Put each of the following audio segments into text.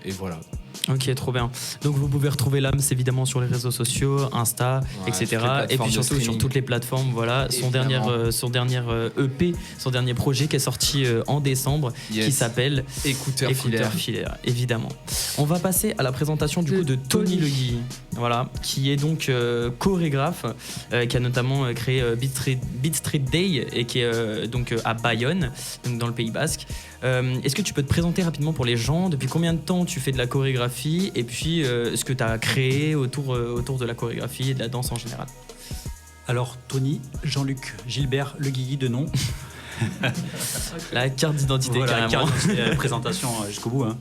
voilà. Ok, trop bien. Donc vous pouvez retrouver l'âme évidemment sur les réseaux sociaux, Insta, etc. Et puis surtout sur toutes les plateformes. Voilà, son dernier EP, son dernier projet qui est sorti en décembre, qui s'appelle Écouteurs Filaire, évidemment. On va passer à la présentation du coup de Tony Le Guigui, voilà, qui est donc chorégraphe, qui a notamment créé Beat Street Day et qui est donc à Bayonne, donc dans le Pays Basque. Est-ce que tu peux te présenter rapidement pour les gens? Depuis combien de temps tu fais de la chorégraphie et puis ce que tu as créé autour de la chorégraphie et de la danse en général? Alors Tony, Jean-Luc Gilbert Le Guigui de nom. La carte d'identité, voilà, carrément. Carte d'identité, présentation jusqu'au bout. Hein.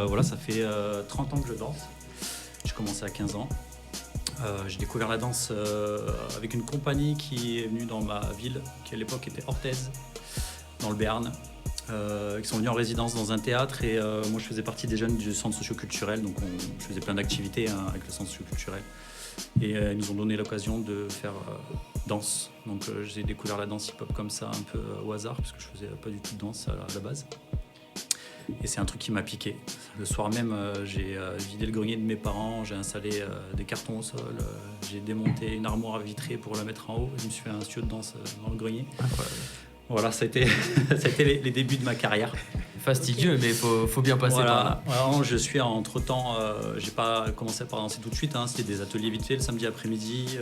Voilà, ça fait 30 ans que je danse. J'ai commencé à 15 ans. J'ai découvert la danse avec une compagnie qui est venue dans ma ville, qui à l'époque était Orthez, dans le Béarn. Qui sont venus en résidence dans un théâtre et moi je faisais partie des jeunes du centre socio-culturel, donc je faisais plein d'activités avec le centre socio-culturel et ils nous ont donné l'occasion de faire danse, donc j'ai découvert la danse hip-hop comme ça un peu au hasard parce que je faisais pas du tout de danse à la base et c'est un truc qui m'a piqué. Le soir même j'ai vidé le grenier de mes parents, j'ai installé des cartons au sol, j'ai démonté une armoire à vitrée pour la mettre en haut, je me suis fait un studio de danse dans le grenier. Incroyable. Voilà, ça a été les débuts de ma carrière. Fastidieux, mais faut bien passer par là. Voilà, je suis entre-temps, j'ai pas commencé par danser tout de suite, hein, c'était des ateliers vite fait le samedi après-midi.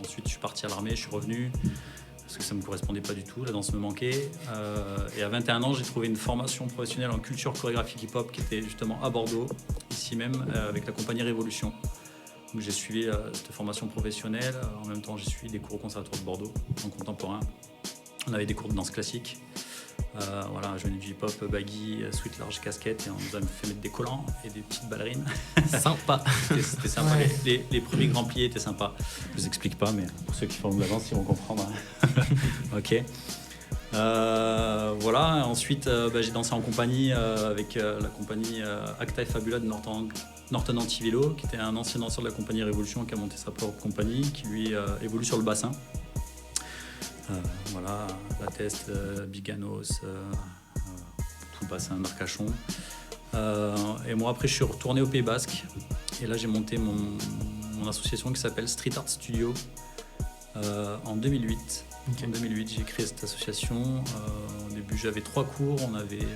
Ensuite, je suis parti à l'armée, je suis revenu, parce que ça me correspondait pas du tout, la danse me manquait. Et à 21 ans, j'ai trouvé une formation professionnelle en culture chorégraphique hip-hop qui était justement à Bordeaux, ici même, avec la compagnie Révolution. Donc j'ai suivi cette formation professionnelle, en même temps j'ai suivi des cours au conservatoire de Bordeaux, en contemporain. On avait des cours de danse classique. Voilà, je venais du hip-hop, baggy, sweat large casquette et on nous a fait mettre des collants et des petites ballerines. Sympa. C'était sympa. Ouais. Les premiers grands pliés étaient sympas. Je vous explique pas, mais pour ceux qui font de la danse, ils vont comprendre. Ok. Voilà. Ensuite, j'ai dansé en compagnie avec la compagnie Acta et Fabula de Norton Antivelo, qui était un ancien danseur de la compagnie Révolution qui a monté sa propre compagnie, qui lui évolue sur le bassin. Voilà, La Teste, Biganos, tout le bassin d'Arcachon. Et moi après je suis retourné au Pays Basque et là j'ai monté mon association qui s'appelle Street Art Studio en 2008. Okay. En 2008 j'ai créé cette association. Au début j'avais 3 cours, on avait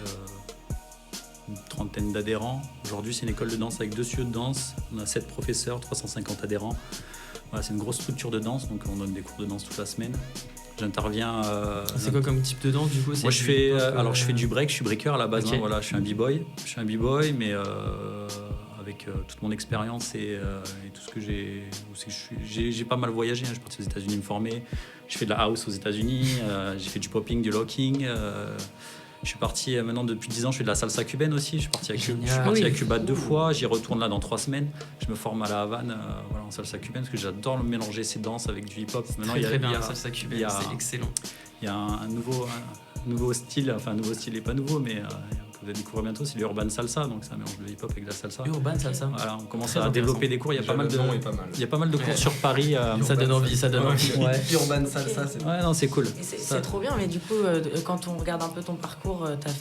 une trentaine d'adhérents. Aujourd'hui c'est une école de danse avec 2 studios de danse, on a 7 professeurs, 350 adhérents. Voilà, c'est une grosse structure de danse, donc on donne des cours de danse toute la semaine. J'interviens. C'est quoi comme type de danse du coup? Moi je fais du break, je suis breaker à la base. Okay. Hein, voilà, je suis un b-boy. Je suis un b-boy, mais avec toute mon expérience et tout ce que j'ai pas mal voyagé. Hein. Je suis parti aux États-Unis me former. Je fais de la house aux États-Unis. J'ai fait du popping, du locking. Je suis parti maintenant depuis 10 ans, je fais de la salsa cubaine aussi. Je suis parti à Cuba 2 fois, j'y retourne là dans 3 semaines. Je me forme à La Havane en salsa cubaine parce que j'adore mélanger ces danses avec du hip-hop. Maintenant, il y a la salsa cubaine, c'est excellent. Il y a un nouveau style, enfin un nouveau style n'est pas nouveau, mais que vous allez découvrir bientôt, c'est l'urban salsa, donc c'est un mélange de hip-hop avec de la salsa. Urban salsa. Voilà, on commence à développer des cours. Il y a pas mal de cours sur Paris. Ça donne envie, Ouais. Urban salsa, c'est ouais, non, c'est cool. C'est trop bien, mais du coup, quand on regarde un peu ton parcours, t'as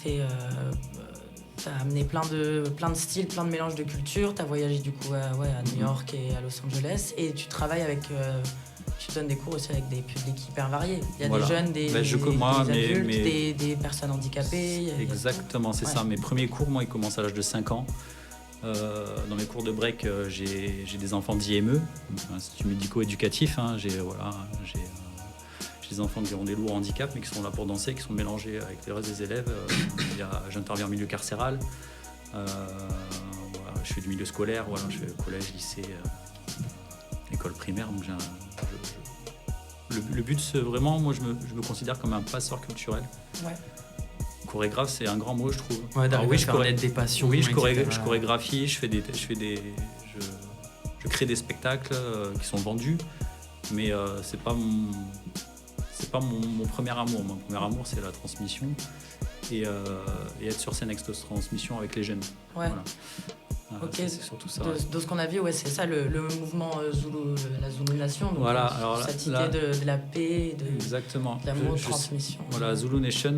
amené plein de styles, plein de mélanges de cultures. T'as voyagé du coup à New York et à Los Angeles, et tu travailles avec. Tu donnes des cours aussi avec des publics hyper variés. Il y a des jeunes, des adultes, des personnes handicapées. Exactement, c'est ça. Mes premiers cours, moi, ils commencent à l'âge de 5 ans. Dans mes cours de break, j'ai des enfants d'IME, Institut médico-éducatif. Hein, j'ai des enfants qui ont des lourds handicaps, mais qui sont là pour danser, qui sont mélangés avec le reste des élèves. J'interviens en milieu carcéral. Voilà, je fais du milieu scolaire, voilà, je fais collège, lycée, école primaire. Donc le but, c'est vraiment, moi, je me considère comme un passeur culturel. Ouais. Chorégraphe, c'est un grand mot, je trouve. Ouais, d'arriver des passions. Oui, je chorégraphie, je crée des spectacles qui sont vendus, mais c'est pas mon premier amour. Mon premier amour, c'est la transmission et être sur scène avec cette transmission avec les jeunes. Ouais. Ok. C'est surtout ça. De ce qu'on a vu, ouais, c'est ça le mouvement Zoulou, la Zulu Nation. Donc, Voilà, alors cette là, idée de la paix, exactement. de l'amour, de Je- transmission. Voilà, Zulu Nation,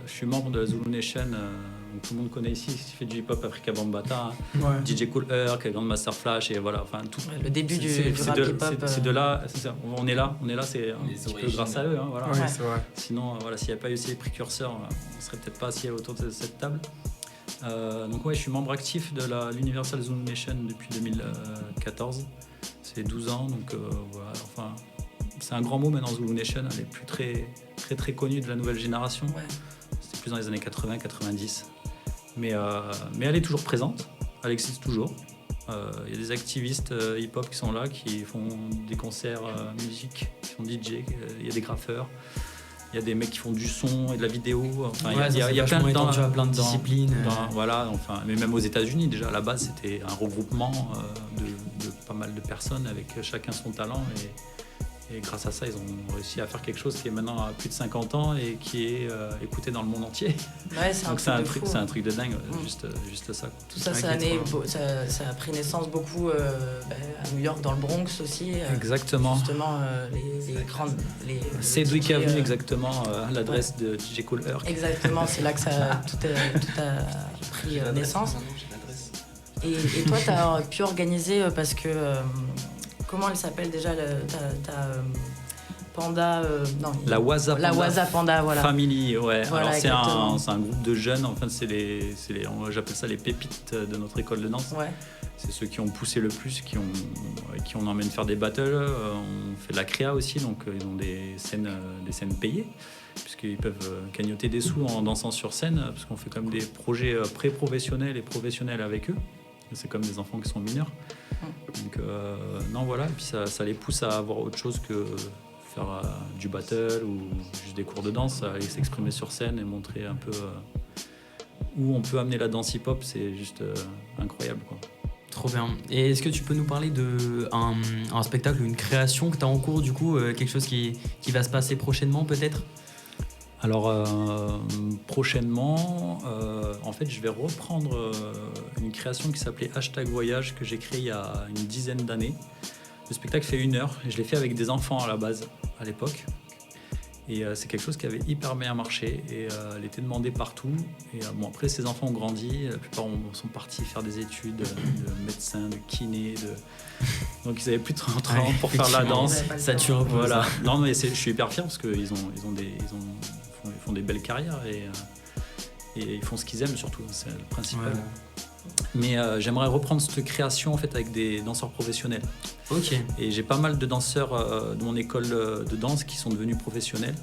je suis membre de la Zulu Nation, donc tout le monde connaît ici, qui fait du hip-hop Africa Bambaataa, DJ Cool Herc, Grandmaster Flash, et voilà, enfin tout. Ouais, le début du rap hip-hop. C'est de là, c'est ça. On est là, c'est un Les petit peu origines. grâce à eux. Hein, voilà. Oui, Ouais. c'est vrai. Sinon, voilà, s'il n'y a pas eu ces précurseurs, on serait peut-être pas assis autour de cette table. Donc ouais, je suis membre actif de l'Universal Zulu Nation depuis 2014. C'est 12 ans, donc voilà. Enfin, c'est un grand mot maintenant, Zulu Nation. Elle est plus très connue de la nouvelle génération. Ouais. C'était plus dans les années 80-90. Mais elle est toujours présente. Elle existe toujours. Il y a des activistes hip-hop qui sont là, qui font des concerts musique, qui font DJ. Il y a des graffeurs. Il y a des mecs qui font du son et de la vidéo. Enfin, Ouais, il y a plein de étendu à plein de dans- disciplines. voilà, enfin, mais même aux États-Unis, déjà à la base, c'était un regroupement de pas mal de personnes avec chacun son talent. Et grâce à ça, ils ont réussi à faire quelque chose qui est maintenant à plus de 50 ans et qui est écouté dans le monde entier. Ouais, c'est un Donc truc de fou. c'est un truc de dingue, Mm. juste ça. Tout ça, Ouais, ça, qui est trop ça a pris naissance beaucoup à New York, dans le Bronx aussi. Exactement. Justement, les grandes. Cédric DJ, Avenue, exactement, l'adresse de DJ Cool Herc. Exactement, c'est là que tout a pris naissance. Et toi, tu as pu organiser parce que. Comment elle s'appelle déjà Panda. Non, La Waza La Panda Waza Panda, voilà. Family, ouais. Voilà, Alors exactement. c'est un groupe de jeunes, enfin j'appelle ça les pépites de notre école de danse. Ouais. C'est ceux qui ont poussé le plus, qui on emmène faire des battles. On fait de la créa aussi, donc ils ont des scènes payées, puisqu'ils peuvent cagnotter des sous en dansant sur scène, parce qu'on fait comme des projets pré-professionnels et professionnels avec eux. C'est comme des enfants qui sont mineurs. Donc non, voilà, et puis ça les pousse à avoir autre chose que faire du battle ou juste des cours de danse, à aller s'exprimer sur scène et montrer un peu où on peut amener la danse hip-hop. C'est juste incroyable, quoi. Trop bien. Et est-ce que tu peux nous parler d'un spectacle ou une création que tu as en cours, du coup, quelque chose qui va se passer prochainement peut-être? Alors prochainement, en fait, je vais reprendre une création qui s'appelait #Voyage, que j'ai créée il y a une dizaine d'années. Le spectacle fait 1 heure et je l'ai fait avec des enfants à la base, à l'époque. Et c'est quelque chose qui avait hyper bien marché et elle était demandée partout. Et bon, après, ces enfants ont grandi, la plupart sont partis faire des études de médecin, de kiné. Donc ils avaient plus de 30 ans pour faire la danse. Ça tue un peu. Voilà. Non, mais je suis hyper fier parce qu'ils font des belles carrières et ils font ce qu'ils aiment surtout, c'est le principal. Ouais. Mais j'aimerais reprendre cette création en fait avec des danseurs professionnels. Ok. Et j'ai pas mal de danseurs de mon école de danse qui sont devenus professionnels,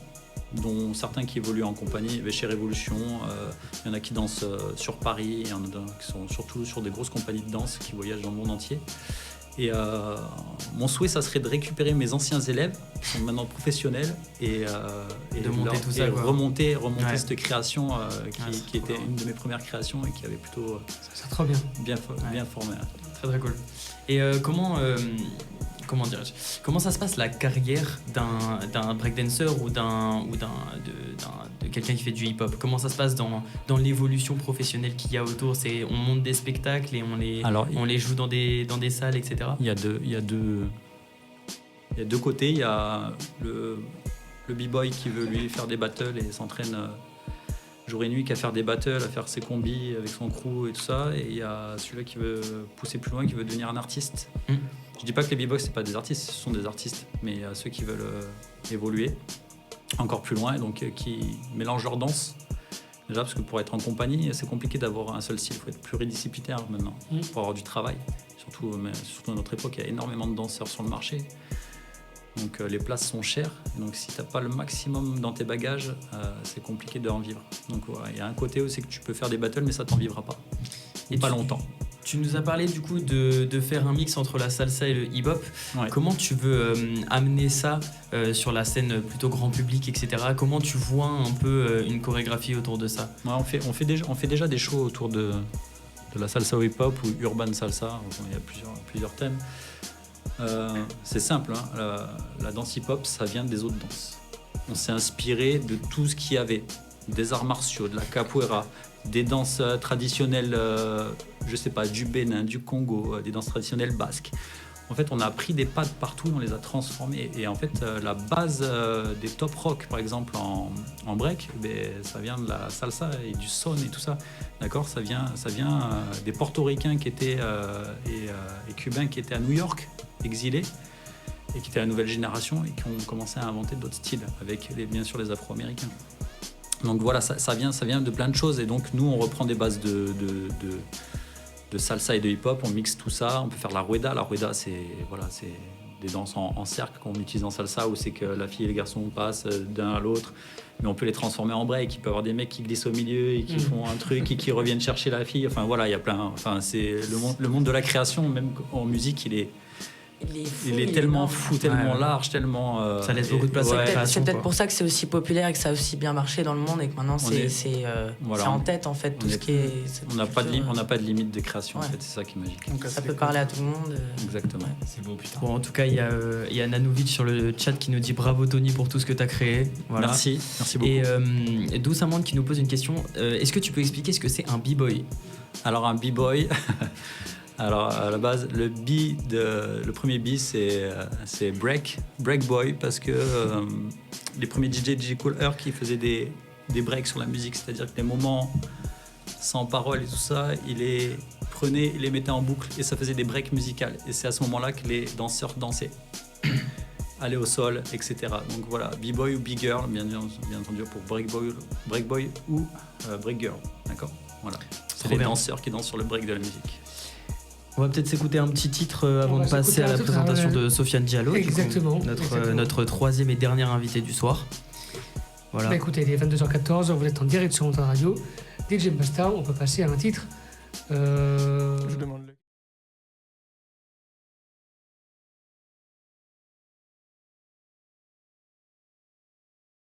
dont certains qui évoluent en compagnie chez Révolution. Il y en a qui dansent sur Paris, il y en a qui sont surtout sur des grosses compagnies de danse qui voyagent dans le monde entier. Et mon souhait, ça serait de récupérer mes anciens élèves, qui sont maintenant professionnels, et de monter tout ça, quoi. remonter Ouais. cette création c'est qui trop était bien. une de mes premières créations et qui avait plutôt C'est trop bien. bien formé. Très très cool. Et comment dirais-je, comment ça se passe la carrière d'un breakdancer ou de quelqu'un qui fait du hip-hop? Comment ça se passe dans l'évolution professionnelle qu'il y a autour? On monte des spectacles et on les joue dans des salles, etc. Il y a deux côtés. Il y a le b-boy qui veut lui faire des battles et s'entraîne jour et nuit, qu'à faire des battles, à faire ses combis avec son crew et tout ça. Et il y a celui-là qui veut pousser plus loin, qui veut devenir un artiste. Je dis pas que les b-boys c'est pas des artistes, ce sont des artistes, mais il y a ceux qui veulent évoluer encore plus loin, et donc qui mélangent leur danse. Déjà parce que pour être en compagnie, c'est compliqué d'avoir un seul style, il faut être pluridisciplinaire maintenant pour avoir du travail. Surtout à notre époque, il y a énormément de danseurs sur le marché. Donc les places sont chères, et donc si tu n'as pas le maximum dans tes bagages, c'est compliqué de en vivre. Donc il y a un côté où c'est que tu peux faire des battles, mais ça t'en vivra pas. Et pas longtemps. Tu nous as parlé du coup de faire un mix entre la salsa et le hip-hop. Ouais. Comment tu veux amener ça sur la scène plutôt grand public, etc. Comment tu vois un peu une chorégraphie autour de ça? Ouais, on fait déjà des shows autour de la salsa au hip-hop ou urban salsa. Enfin, il y a plusieurs thèmes. C'est simple, hein. La danse hip-hop, ça vient des autres danses. On s'est inspiré de tout ce qu'il y avait, des arts martiaux, de la capoeira, des danses traditionnelles je sais pas, du Bénin, du Congo, des danses traditionnelles basques. En fait, on a pris des pas de partout, on les a transformés. Et en fait, la base des top rock, par exemple, en break, ça vient de la salsa et du son et tout ça. D'accord, ça vient des portoricains qui étaient, et cubains qui étaient à New York, exilés, et qui étaient la nouvelle génération et qui ont commencé à inventer d'autres styles, avec bien sûr les Afro-Américains. Donc voilà, ça vient de plein de choses. Et donc, nous, on reprend des bases de salsa et de hip-hop, on mixe tout ça, on peut faire la rueda. La rueda, c'est des danses en cercle qu'on utilise en salsa, où c'est que la fille et le garçon passent d'un à l'autre, mais on peut les transformer en break. Il peut y avoir des mecs qui glissent au milieu et qui font un truc et qui reviennent chercher la fille. Enfin voilà, il y a plein. Enfin, c'est le monde de la création, même en musique, il est tellement fou, tellement large, tellement. Ça laisse beaucoup de place à la création. C'est peut-être pour ça que c'est aussi populaire et que ça a aussi bien marché dans le monde et que maintenant c'est en tête en fait tout ce qui est. On n'a pas de limite de création en fait, c'est ça qui est magique. Donc, ça peut parler à tout le monde. Exactement. Ouais, c'est beau, putain. Bon, en tout cas, il y a Nanovic sur le chat qui nous dit bravo Tony pour tout ce que tu as créé. Voilà. Merci beaucoup. Et Douce Amande qui nous pose une question. Est-ce que tu peux expliquer ce que c'est un b-boy? Alors un b-boy. Alors à la base, le premier B c'est break boy, parce que les premiers DJ Cool Herc qui faisaient des breaks sur la musique, c'est-à-dire que les moments sans parole et tout ça, il les prenait, il les mettait en boucle et ça faisait des breaks musicales. Et c'est à ce moment-là que les danseurs dansaient, allaient au sol, etc. Donc voilà, b-boy ou b-girl, bien entendu pour break boy ou break girl, d'accord. Voilà, c'est les danseurs qui dansent sur le break de la musique. On va peut-être s'écouter un petit titre avant de passer à la présentation de Sofiane Diallo. Exactement. Notre troisième et dernière invitée du soir. Voilà. Bah écoutez, il est 22h14, vous êtes en direct sur Montagne Radio. DJ Basta, on peut passer à un titre. Je demande